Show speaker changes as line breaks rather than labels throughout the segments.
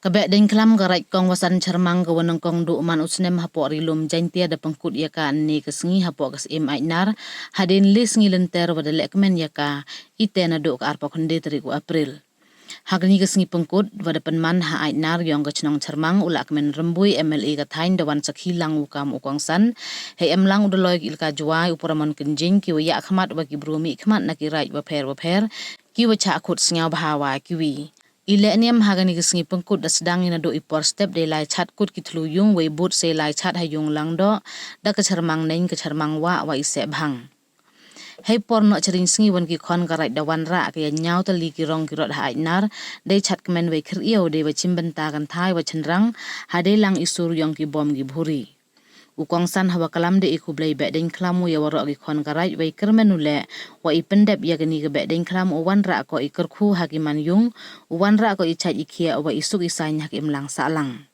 Behdieñkhlam Raij Kongwasan Chyrmang nyngkong dooh man snem hapok rilum jaintia da pengkut yaka ni kesengi hapok kes ainar hadin lis ngilenter wada lekmen yaka itena dooh ke arpa konde 3 April. Hagni kesengi pengkut wada penman ha ainar yong kecnong Chyrmang ulak men rembui MLA katain dawan sakhilang ukam ukongsan he emlang udaloy ilka juai upuramon kenjing kiwi yak khmat bagi brumi khmat naki Raij waper kiwi chakut sengau bahawa kiwi. Ileniam hagani kesengi pengkut da sedang ina do ipor step de lai chat kut kitluyung we but se lai chat hayung langdo da ke Chyrmang neng ke Chyrmang wa ise bhang. Hei por no chering sengi wan ki khon ka Raij da wan ra ke nyau tali ki rong ki rot ha ainar de chat kemen we khriyo de we chimbenta kan thai wa chenrang hade lang isur yong ki bom gi bhuri. Ukongsan hawa kalam de ikublai Behdieñkhlam ya waro gi khon ka Raij we kermenule wa Pyndep ya gani ke Behdieñkhlam wan ra ko ikerkhu hakiman yung wan ra ko ichai ikhia wa isuk isai hak imlang salang.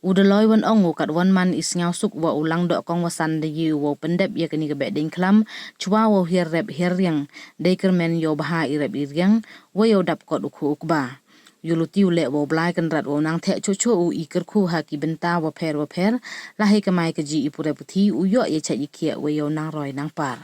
Udaloy wan ongu kat wan man isnyau suk wa ulang do Kongwasan de yu wa Pyndep ya gani ke Behdieñkhlam chwa wa hir rep hiryang de kermen yo baha irep iryang wa yo dap kot ukhu ukba. Yulutiu le wo blai kan rat wo nang the chocho u ikerkhu haki benta wa pher lahi kamai ke ji ipure puthi u yo ye chai ikhia we yo nang roi nang par.